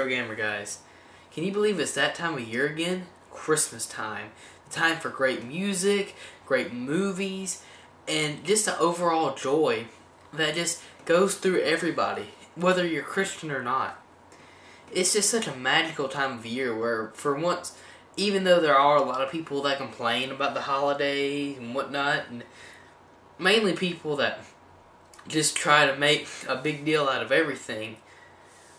RetroGamerGuys. Can you believe it's that time of year again? Christmas time. The time for great music, great movies, and just the overall joy that just goes through everybody, whether you're Christian or not. It's just such a magical time of year where, for once, even though there are a lot of people that complain about the holidays and whatnot, and mainly people that just try to make a big deal out of everything,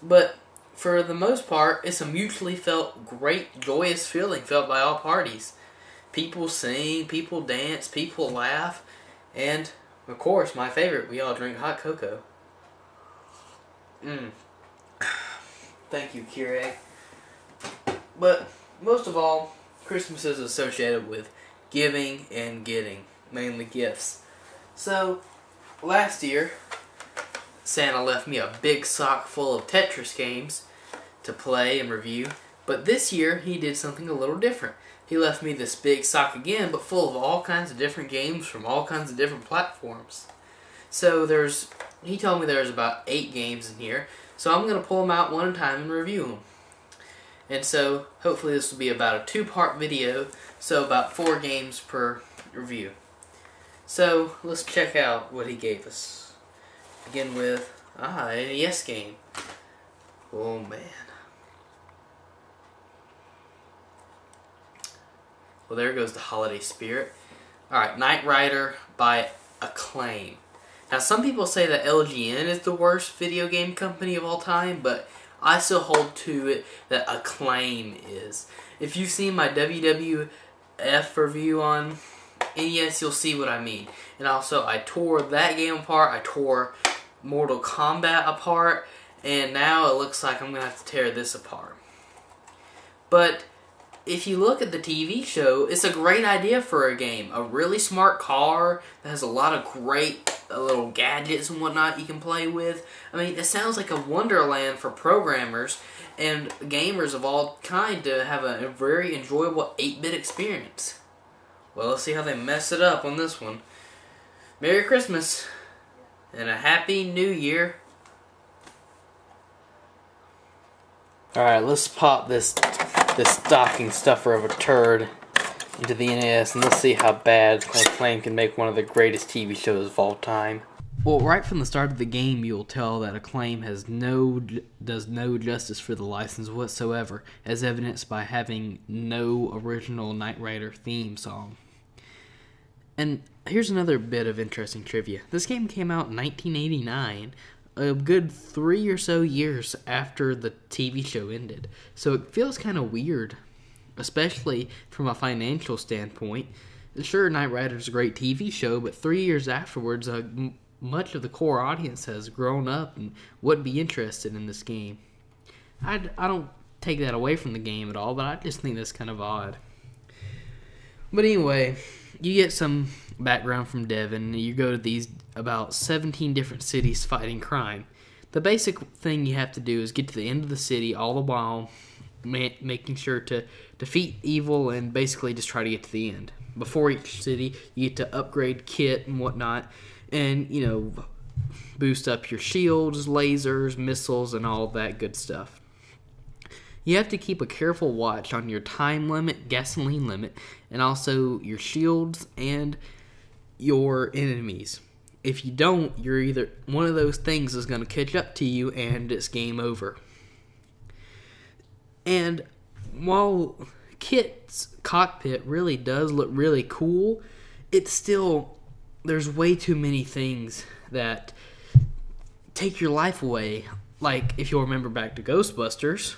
but for the most part, it's a mutually felt great, joyous feeling felt by all parties. People sing, people dance, people laugh, and, of course, my favorite, we all drink hot cocoa. Thank you, Keurig. But, most of all, Christmas is associated with giving and getting, mainly gifts. So, last year, Santa left me a big sock full of Tetris games to play and review, but this year he did something a little different. He left me this big sock again, but full of all kinds of different games from all kinds of different platforms. So he told me there's about 8 games in here, so I'm going to pull them out one at a time and review them. And so, hopefully this will be about a 2-part video, so about 4 games per review. So, let's check out what he gave us. Begin with, an NES game. Oh man. Well, there goes the holiday spirit. Alright, Knight Rider by Acclaim. Now, some people say that LGN is the worst video game company of all time, but I still hold to it that Acclaim is. If you've seen my WWF review on NES, you'll see what I mean. And also, I tore that game apart, I tore Mortal Kombat apart, and now it looks like I'm going to have to tear this apart. But if you look at the TV show, it's a great idea for a game. A really smart car that has a lot of great little gadgets and whatnot you can play with. I mean, it sounds like a wonderland for programmers and gamers of all kind to have a very enjoyable 8-bit experience. Well, let's see how they mess it up on this one. Merry Christmas and a Happy New Year. Alright, let's pop this stocking stuffer of a turd into the NES, and let's see how bad Acclaim can make one of the greatest TV shows of all time. Well, right from the start of the game, you'll tell that Acclaim does no justice for the license whatsoever, as evidenced by having no original Knight Rider theme song. And here's another bit of interesting trivia. This game came out in 1989, a good 3 or so years after the TV show ended. So it feels kind of weird, especially from a financial standpoint. Sure, Knight Rider's a great TV show, but 3 years afterwards, much of the core audience has grown up and wouldn't be interested in this game. I don't take that away from the game at all, but I just think that's kind of odd. But anyway, you get some background from Devin. You go to these about 17 different cities fighting crime. The basic thing you have to do is get to the end of the city all the while making sure to defeat evil and basically just try to get to the end. Before each city, you get to upgrade kit and whatnot and, boost up your shields, lasers, missiles, and all that good stuff. You have to keep a careful watch on your time limit, gasoline limit, and also your shields and your enemies. If you don't, you're either one of those things is going to catch up to you and it's game over. And while Kit's cockpit really does look really cool, it's still, there's way too many things that take your life away. Like, if you'll remember back to Ghostbusters,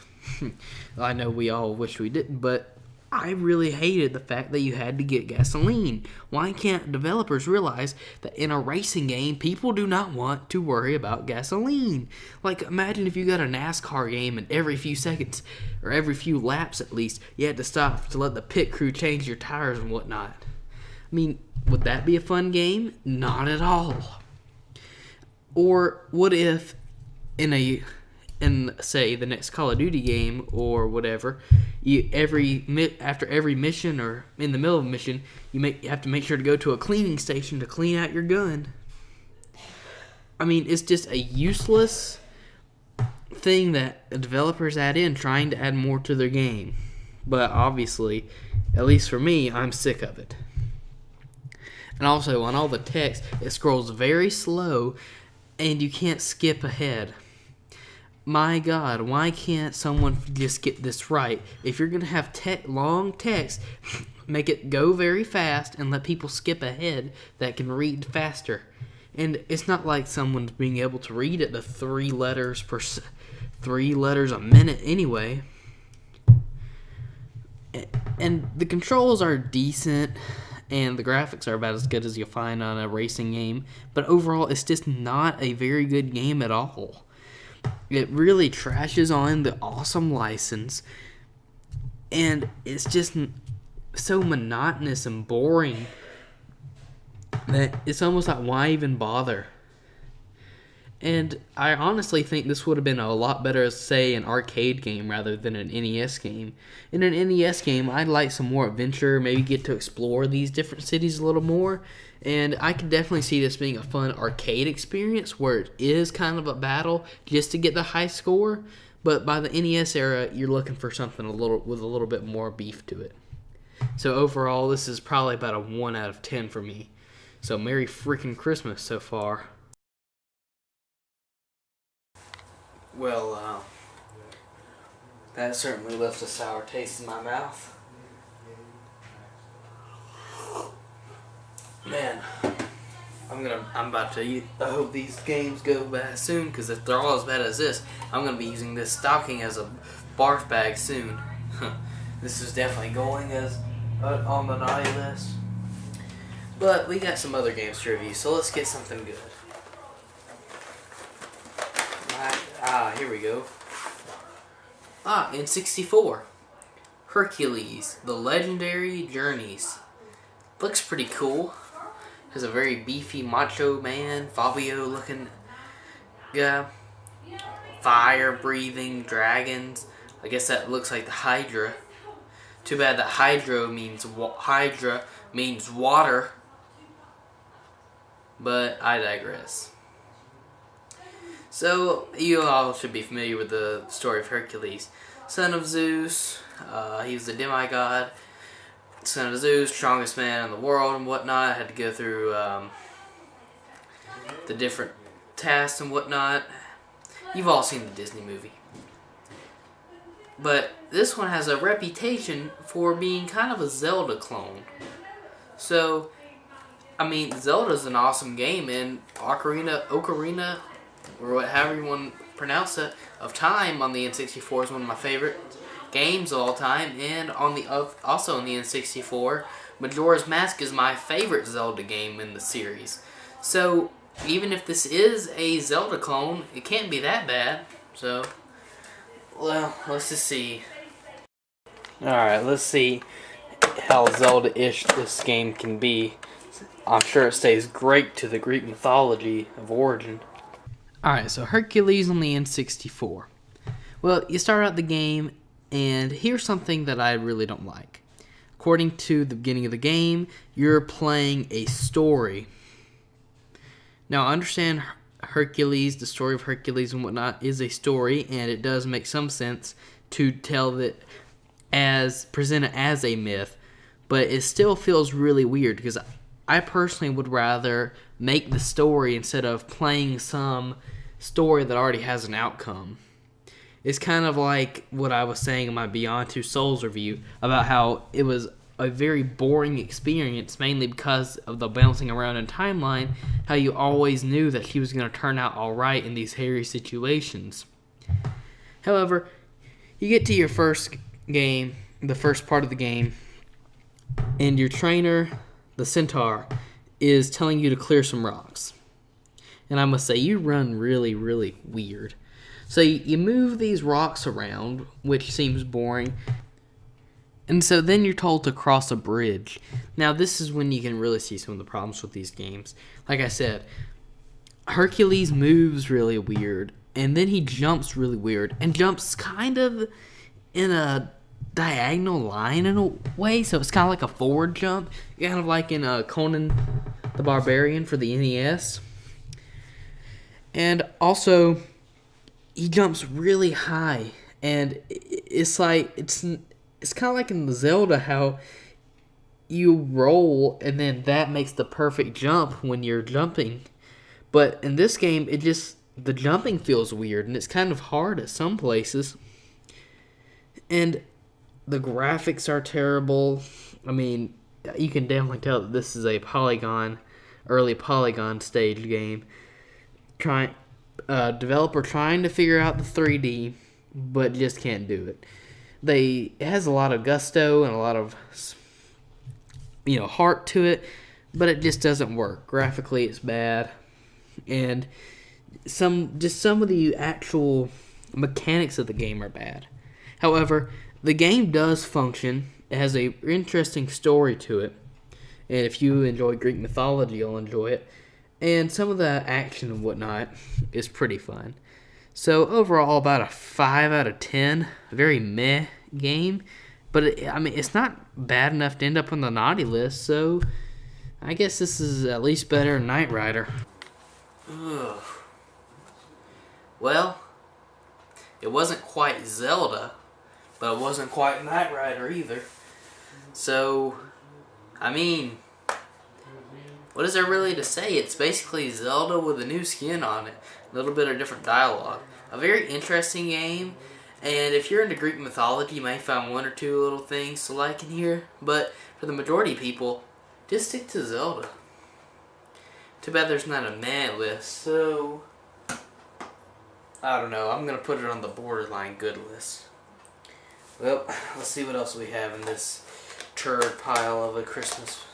I know we all wish we didn't, but I really hated the fact that you had to get gasoline. Why can't developers realize that in a racing game, people do not want to worry about gasoline? Like, imagine if you got a NASCAR game and every few seconds, or every few laps at least, you had to stop to let the pit crew change your tires and whatnot. I mean, would that be a fun game? Not at all. Or what if in say the next Call of Duty game or whatever, after every mission or in the middle of a mission, you have to make sure to go to a cleaning station to clean out your gun. I mean, it's just a useless thing that developers add in, trying to add more to their game. But obviously, at least for me, I'm sick of it. And also, on all the text, it scrolls very slow, and you can't skip ahead. My God, why can't someone just get this right? If you're going to have long text, make it go very fast and let people skip ahead that can read faster. And it's not like someone's being able to read at the 3 letters a minute anyway. And the controls are decent, and the graphics are about as good as you'll find on a racing game. But overall, it's just not a very good game at all. It really trashes on the awesome license, and it's just so monotonous and boring that it's almost like, why even bother? And I honestly think this would have been a lot better as, say, an arcade game rather than an NES game. In an NES game, I'd like some more adventure, maybe get to explore these different cities a little more. And I could definitely see this being a fun arcade experience where it is kind of a battle just to get the high score. But by the NES era, you're looking for something with a little bit more beef to it. So overall, this is probably about a 1 out of 10 for me. So Merry freaking Christmas so far. Well, that certainly left a sour taste in my mouth. Man, I'm about to eat. I hope these games go bad soon, because if they're all as bad as this, I'm gonna be using this stocking as a barf bag soon. This is definitely going as on the naughty list. But we got some other games to review, so let's get something good. Here we go. N64. Hercules, The Legendary Journeys. Looks pretty cool. Has a very beefy macho man, Fabio looking guy. Fire-breathing dragons. I guess that looks like the Hydra. Too bad that Hydra means water. But I digress. So, you all should be familiar with the story of Hercules. Son of Zeus, he was a demigod. Son of Zeus, strongest man in the world and whatnot. Had to go through the different tasks and whatnot. You've all seen the Disney movie. But this one has a reputation for being kind of a Zelda clone. So, I mean, Zelda's an awesome game, and Ocarina, or however you want to pronounce it, of Time on the N64 is one of my favorite games of all time, and also on the N64, Majora's Mask is my favorite Zelda game in the series. So, even if this is a Zelda clone, it can't be that bad. So, well, let's just see. Alright, let's see how Zelda-ish this game can be. I'm sure it stays great to the Greek mythology of origin. Alright, so Hercules on the N64. Well, you start out the game, and here's something that I really don't like. According to the beginning of the game, you're playing a story. Now, I understand Hercules, the story of Hercules and whatnot, is a story, and it does make some sense to tell it as presented as a myth, but it still feels really weird, because I personally would rather make the story instead of playing some story that already has an outcome. It's kind of like what I was saying in my Beyond Two Souls review about how it was a very boring experience, mainly because of the bouncing around in timeline, how you always knew that he was going to turn out alright in these hairy situations. However, you get to your first game, the first part of the game, and your trainer, the centaur, is telling you to clear some rocks. And I must say, you run really, really weird. So you move these rocks around, which seems boring. And so then you're told to cross a bridge. Now this is when you can really see some of the problems with these games. Like I said, Hercules moves really weird, and then he jumps really weird, and jumps kind of in a diagonal line in a way, so it's kind of like a forward jump, kind of like in Conan the Barbarian for the NES. And also, he jumps really high, and it's like it's kind of like in the Zelda how you roll and then that makes the perfect jump when you're jumping. But in this game, the jumping feels weird and it's kind of hard at some places. And the graphics are terrible. I mean, you can definitely tell that this is a early polygon stage game. Developer trying to figure out the 3D, but just can't do it. It has a lot of gusto and a lot of heart to it, but it just doesn't work. Graphically, it's bad, and some of the actual mechanics of the game are bad. However, the game does function. It has a interesting story to it, and if you enjoy Greek mythology, you'll enjoy it. And some of the action and whatnot is pretty fun. So overall, about a 5 out of 10. Very meh game. But it's not bad enough to end up on the naughty list. So I guess this is at least better than Knight Rider. Ugh. Well, it wasn't quite Zelda, but it wasn't quite Knight Rider either. So, what is there really to say? It's basically Zelda with a new skin on it. A little bit of different dialogue. A very interesting game. And if you're into Greek mythology, you may find one or two little things to like in here. But for the majority of people, just stick to Zelda. Too bad there's not a meh list. So, I don't know. I'm going to put it on the borderline good list. Well, let's see what else we have in this turd pile of a Christmas.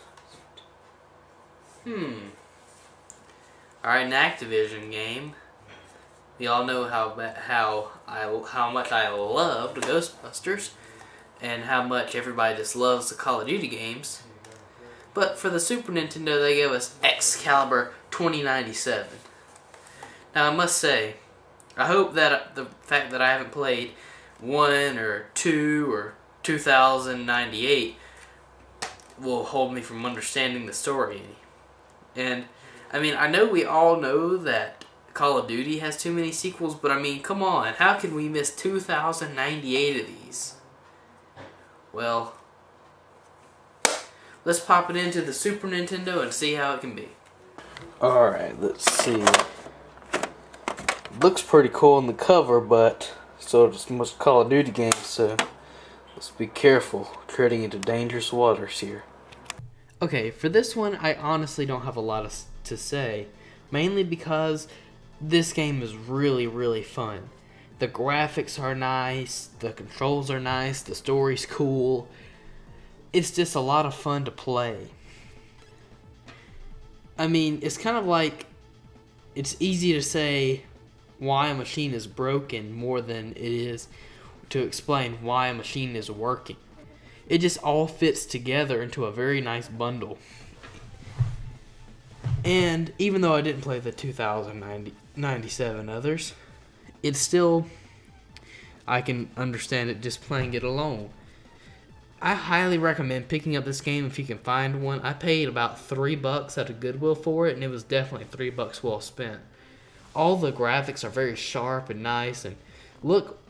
Alright, an Activision game. We all know how much I love the Ghostbusters, and how much everybody just loves the Call of Duty games. But for the Super Nintendo, they gave us Excalibur 2097. Now, I must say, I hope that the fact that I haven't played 1 or 2 or 2098 will hold me from understanding the story any. And, I know we all know that Call of Duty has too many sequels, but come on, how can we miss 2098 of these? Well, let's pop it into the Super Nintendo and see how it can be. Alright, let's see. Looks pretty cool on the cover, but so does most Call of Duty games, so let's be careful treading into dangerous waters here. Okay, for this one, I honestly don't have a lot to say, mainly because this game is really, really fun. The graphics are nice, the controls are nice, the story's cool. It's just a lot of fun to play. It's kind of like, it's easy to say why a machine is broken more than it is to explain why a machine is working. It just all fits together into a very nice bundle. And even though I didn't play the 2097 others, it's still, I can understand it just playing it alone. I highly recommend picking up this game if you can find one. I paid about $3 at a Goodwill for it, and it was definitely $3 well spent. All the graphics are very sharp and nice, and look,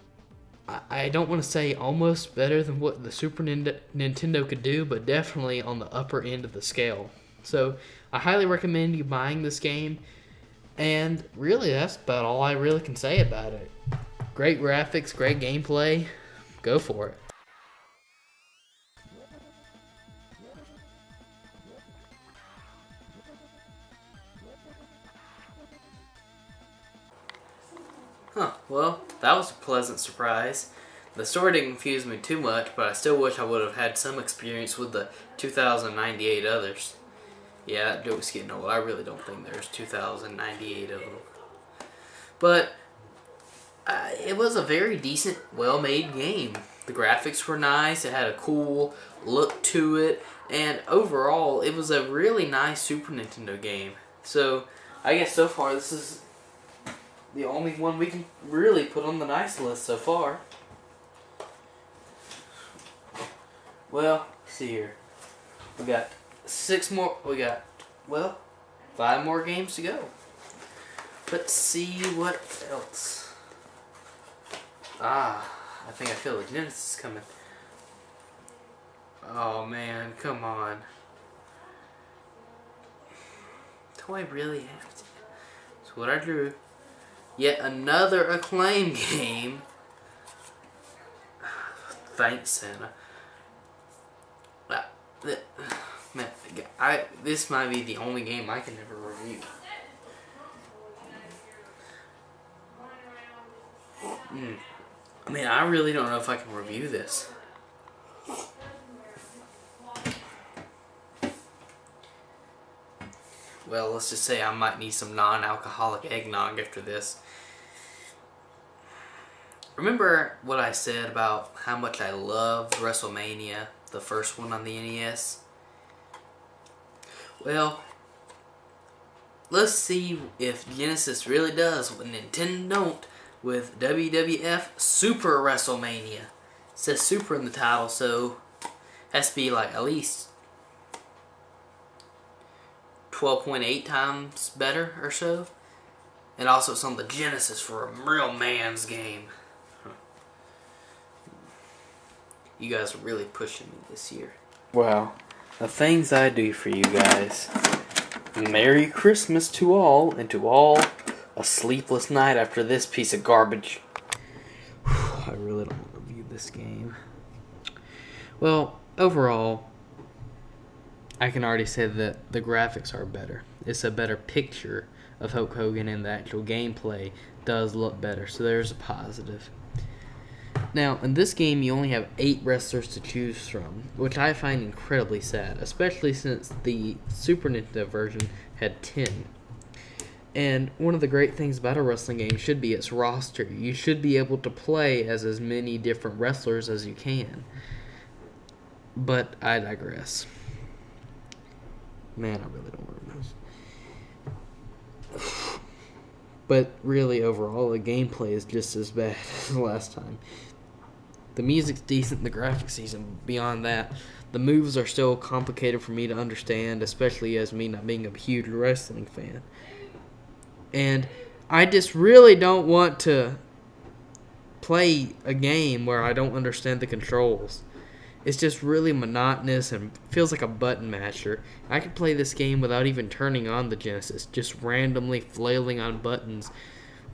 I don't want to say almost better than what the Super Nintendo could do, but definitely on the upper end of the scale. So I highly recommend you buying this game, and really that's about all I really can say about it. Great graphics, great gameplay, go for it. Well, that was a pleasant surprise. The story didn't confuse me too much, but I still wish I would have had some experience with the 2098 others. Yeah, that joke's getting old. I really don't think there's 2098 of them. But it was a very decent, well-made game. The graphics were nice, it had a cool look to it, and overall, it was a really nice Super Nintendo game. So, I guess so far this is the only one we can really put on the nice list so far. Well, let's see here. We got 5 more games to go. Let's see what else. Ah, I think I feel the Genesis coming. Oh man, come on. Do I really have to? That's what I drew. Yet another Acclaim game. Thanks, Santa. Man, this might be the only game I can ever review. I mean, I really don't know if I can review this. Well, let's just say I might need some non-alcoholic eggnog after this. Remember what I said about how much I loved WrestleMania, the first one on the NES? Well, let's see if Genesis really does what Nintendo don't with WWF Super WrestleMania. It says Super in the title, so it has to be like at least 12.8 times better or so. And also it's on the Genesis for a real man's game. You guys are really pushing me this year. Well, the things I do for you guys. Merry Christmas to all, and to all a sleepless night after this piece of garbage. I really don't want to review this game. Well, overall, I can already say that the graphics are better. It's a better picture of Hulk Hogan, and the actual gameplay does look better, so there's a positive. Now, in this game, you only have 8 wrestlers to choose from, which I find incredibly sad, especially since the Super Nintendo version had 10. And one of the great things about a wrestling game should be its roster. You should be able to play as many different wrestlers as you can. But I digress. Man, I really don't want to know. But really, overall, the gameplay is just as bad as the last time. The music's decent, the graphics decent. Beyond that, the moves are still complicated for me to understand, especially as me not being a huge wrestling fan. And I just really don't want to play a game where I don't understand the controls. It's just really monotonous and feels like a button masher. I could play this game without even turning on the Genesis, just randomly flailing on buttons.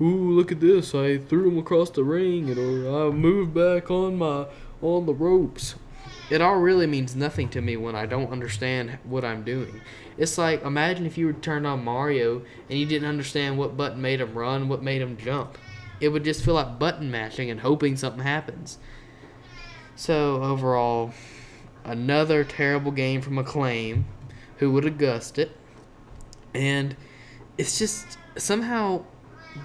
Ooh, look at this, I threw him across the ring, or I moved back on the ropes. It all really means nothing to me when I don't understand what I'm doing. It's like, imagine if you were turned on Mario and you didn't understand what button made him run, what made him jump. It would just feel like button mashing and hoping something happens. So, overall, another terrible game from Acclaim. Who would have guessed it? And it's just somehow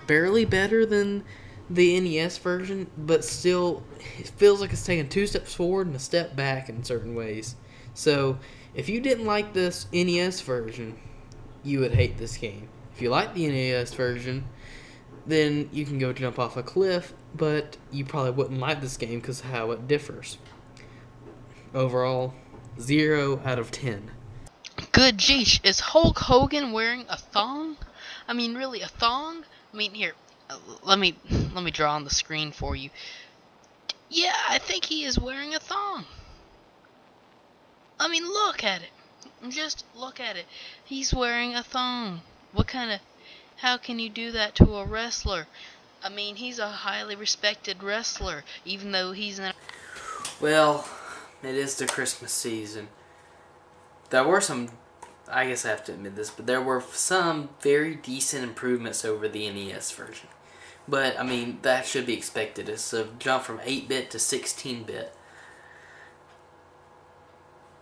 barely better than the NES version, but still it feels like it's taking 2 steps forward and a step back in certain ways. So if you didn't like this NES version, you would hate this game. If you like the NES version, then you can go jump off a cliff, but you probably wouldn't like this game because of how it differs. Overall, 0 out of 10. Good geesh, is Hulk Hogan wearing a thong? I mean, really, a thong? I mean, here, let me draw on the screen for you. Yeah, I think he is wearing a thong. I mean, look at it. Just look at it. He's wearing a thong. How can you do that to a wrestler? I mean, he's a highly respected wrestler, even though he's in... Well, it is the Christmas season. There were some, I guess I have to admit this, but there were some very decent improvements over the NES version. But, I mean, that should be expected. It's a jump from 8-bit to 16-bit.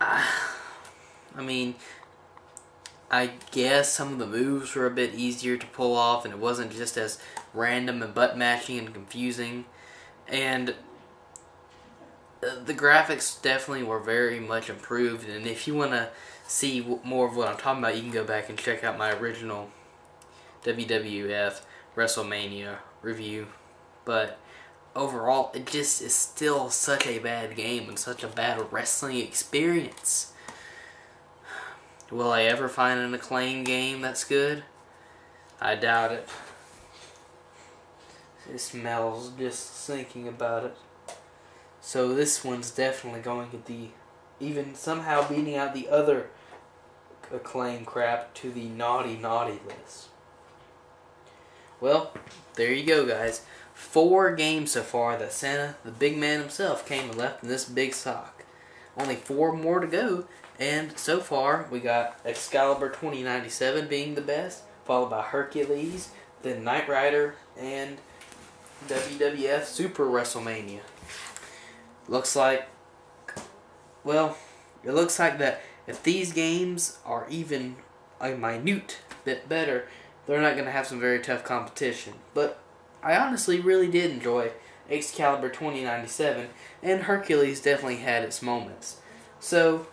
I mean, I guess some of the moves were a bit easier to pull off, and it wasn't just as random and butt mashing and confusing. And the graphics definitely were very much improved, and if you want to see more of what I'm talking about, you can go back and check out my original WWF WrestleMania review. But overall, it just is still such a bad game and such a bad wrestling experience. Will I ever find an Acclaim game that's good? I doubt it. It smells just thinking about it. So this one's definitely going to the, even somehow beating out the other Acclaim crap to the naughty list. Well, there you go, guys. 4 games so far that Santa, the big man himself, came and left in this big sock. Only 4 more to go, and so far we got Excalibur 2097 being the best, followed by Hercules, then Knight Rider, and WWF Super WrestleMania. Looks like, well, it looks like that if these games are even a minute bit better, they're not going to have some very tough competition. But I honestly really did enjoy Excalibur 2097, and Hercules definitely had its moments. So,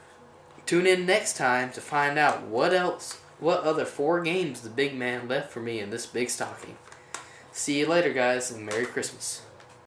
tune in next time to find out what other 4 games the big man left for me in this big stocking. See you later, guys, and Merry Christmas.